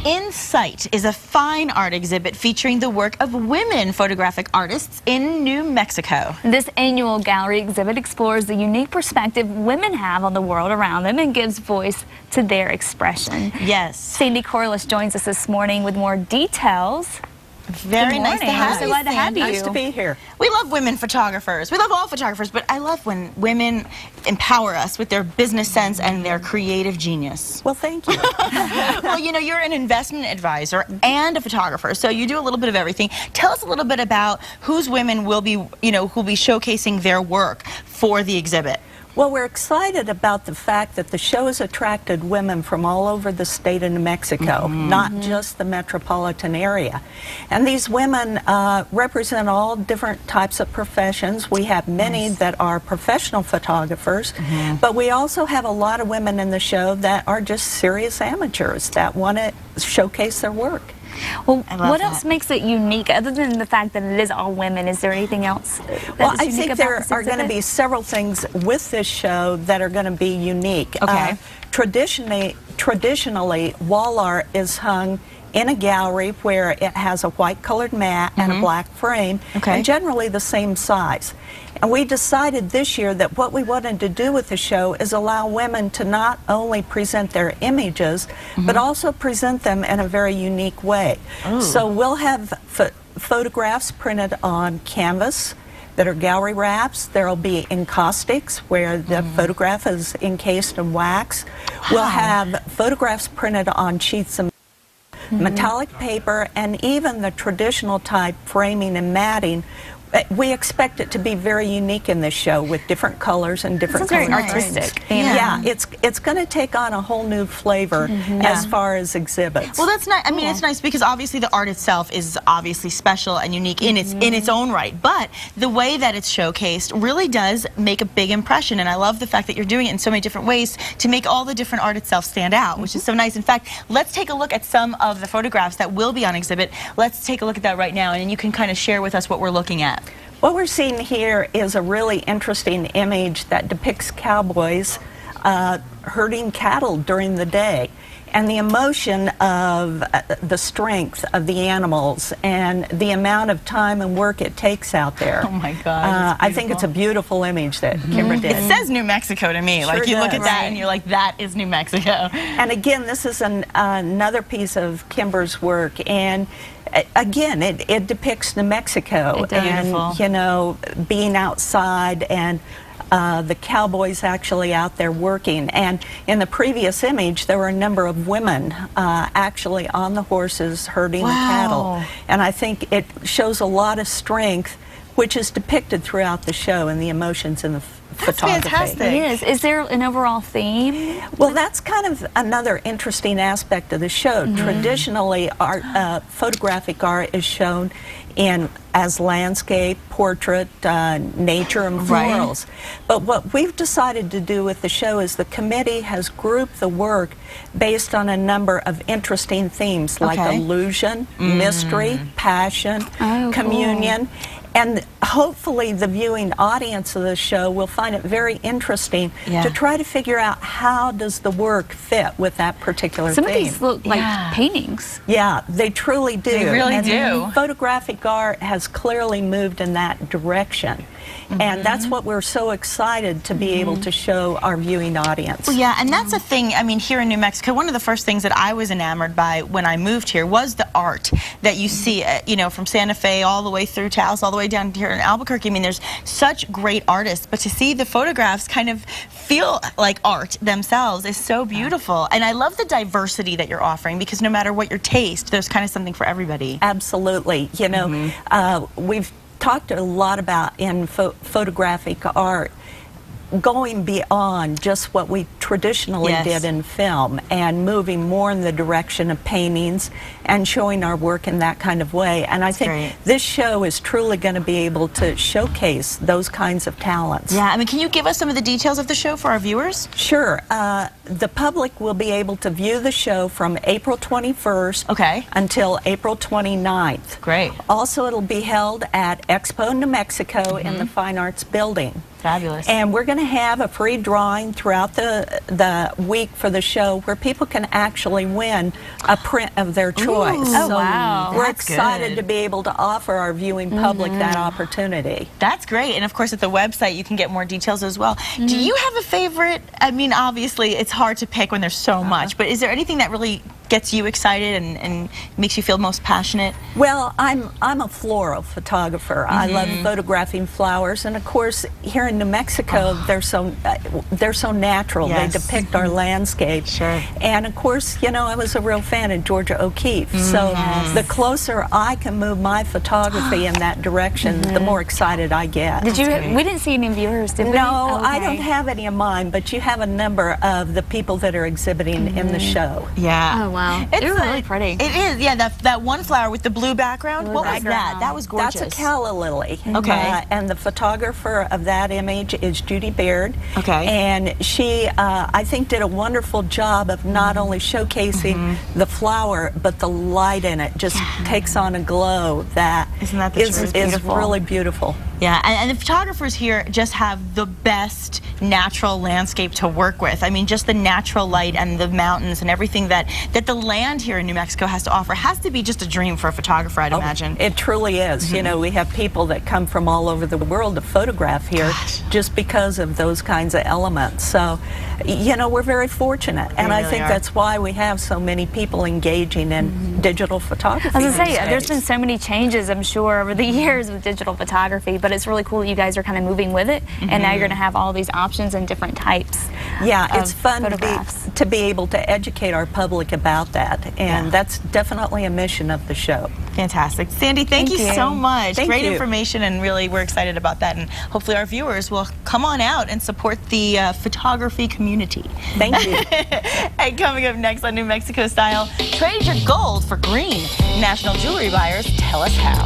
Insight is a fine art exhibit featuring the work of women photographic artists in New Mexico. This annual gallery exhibit explores the unique perspective women have on the world around them and gives voice to their expression. Yes. Sandy Corliss joins us this morning with more details. Very nice to have you. Glad to have you. Nice to be here. We love women photographers. We love all photographers, but I love when women empower us with their business sense and their creative genius. Well, thank you. Well, you know, you're an investment advisor and a photographer, so you do a little bit of everything. Tell us a little bit about whose women will be, who'll be showcasing their work for the exhibit. Well, we're excited about the fact that the show has attracted women from all over the state of New Mexico, not just the metropolitan area. And these women represent all different types of professions. We have many that are professional photographers, but we also have a lot of women in the show that are just serious amateurs that want to showcase their work. Well, what else makes it unique, other than the fact that it is all women? Is there anything else that is unique about this exhibit? Well, I think there are going to be several things with this show that are going to be unique. Okay. Traditionally, wall art is hung in a gallery where it has a white colored mat and a black frame, and generally the same size. And we decided this year that what we wanted to do with the show is allow women to not only present their images, but also present them in a very unique way. So we'll have photographs printed on canvas that are gallery wraps. There'll be encaustics where the photograph is encased in wax. We'll have photographs printed on sheets of metallic paper, and even the traditional type framing and matting. We expect it to be very unique in this show with different colors and different very color artistic. Yeah, it's going to take on a whole new flavor as far as exhibits. Well, that's nice. I mean, it's nice because obviously the art itself is obviously special and unique in its own right. But the way that it's showcased really does make a big impression, and I love the fact that you're doing it in so many different ways to make all the different art itself stand out, which is so nice. In fact, let's take a look at some of the photographs that will be on exhibit. Let's take a look at that right now, and you can kind of share with us what we're looking at. What we're seeing here is a really interesting image that depicts cowboys herding cattle during the day, and the emotion of the strength of the animals and the amount of time and work it takes out there. Oh my God. I think it's a beautiful image that Kimber did. It says New Mexico to me. Like, you look at that and you're like, that is New Mexico. And again, this is another piece of Kimber's work, and again, it depicts New Mexico and, you know, being outside and the cowboys actually out there working. And in the previous image, there were a number of women actually on the horses herding the cattle. And I think it shows a lot of strength, which is depicted throughout the show and the emotions in the photography. Fantastic. It is. Is there an overall theme? Well, that's kind of another interesting aspect of the show. Traditionally, art, photographic art is shown as landscape, portrait, nature, and florals. But what we've decided to do with the show is the committee has grouped the work based on a number of interesting themes like illusion, mystery, passion, communion. And hopefully the viewing audience of the show will find it very interesting to try to figure out how does the work fit with that particular theme. Some of these look like paintings. Yeah, they truly do. They really do. Photographic art has clearly moved in that direction. And that's what we're so excited to be able to show our viewing audience. Well, yeah, and that's a thing, I mean, here in New Mexico, one of the first things that I was enamored by when I moved here was the art that you see, you know, from Santa Fe all the way through Taos, all the way down here in Albuquerque. I mean, there's such great artists, but to see the photographs kind of feel like art themselves is so beautiful. And I love the diversity that you're offering, because no matter what your taste, there's kind of something for everybody. Absolutely. You know, we've talked a lot about in photographic art going beyond just what we traditionally did in film and moving more in the direction of paintings and showing our work in that kind of way. And I think this show is truly going to be able to showcase those kinds of talents. Yeah, I mean, can you give us some of the details of the show for our viewers? Sure. The public will be able to view the show from April 21st until April 29th. Great. Also, it'll be held at Expo New Mexico in the Fine Arts Building. Fabulous. And we're going to have a free drawing throughout the week for the show where people can actually win a print of their choice. Ooh, oh, wow. We're That's excited good. to be able to offer our viewing public that opportunity. That's great. And of course, at the website, you can get more details as well. Do you have a favorite? I mean, obviously, it's hard to pick when there's so much, but is there anything that really gets you excited and makes you feel most passionate? Well, I'm a floral photographer. I love photographing flowers, and of course, here in New Mexico, they're so natural. Yes. They depict our landscape. Sure. And of course, you know, I was a real fan of Georgia O'Keeffe. So the closer I can move my photography in that direction, the more excited I get. Did you? We didn't see any viewers, did we? No, Okay. I don't have any of mine, but you have a number of the people that are exhibiting in the show. Yeah. Oh, wow. It's They're really pretty. It is, yeah. That one flower with the blue background. Blue What was that? background. That was gorgeous. That's a calla lily. Okay. And the photographer of that image is Judy Baird. Okay. And she, I think, did a wonderful job of not only showcasing the flower, but the light in it just takes on a glow that Isn't that the is truth? Beautiful. really beautiful. Yeah, and the photographers here just have the best natural landscape to work with. I mean, just the natural light and the mountains and everything that the land here in New Mexico has to offer has to be just a dream for a photographer, I'd imagine. It truly is. You know, we have people that come from all over the world to photograph here just because of those kinds of elements. So, you know, we're very fortunate. And I really think are. that's why we have so many people engaging in digital photography. I was going to these say, there's been days. so many changes, I'm sure, over the years with digital photography, but it's really cool that you guys are kind of moving with it, and now you're going to have all these options and different types. Yeah, it's of fun photographs. to be able to educate our public about that, and that's definitely a mission of the show. Fantastic. Sandy, thank you you. so much. Thank Great you. information, and really we're excited about that, and hopefully our viewers will come on out and support the photography community. Thank you. And coming up next on New Mexico Style, trade your gold for green. National jewelry buyers tell us how.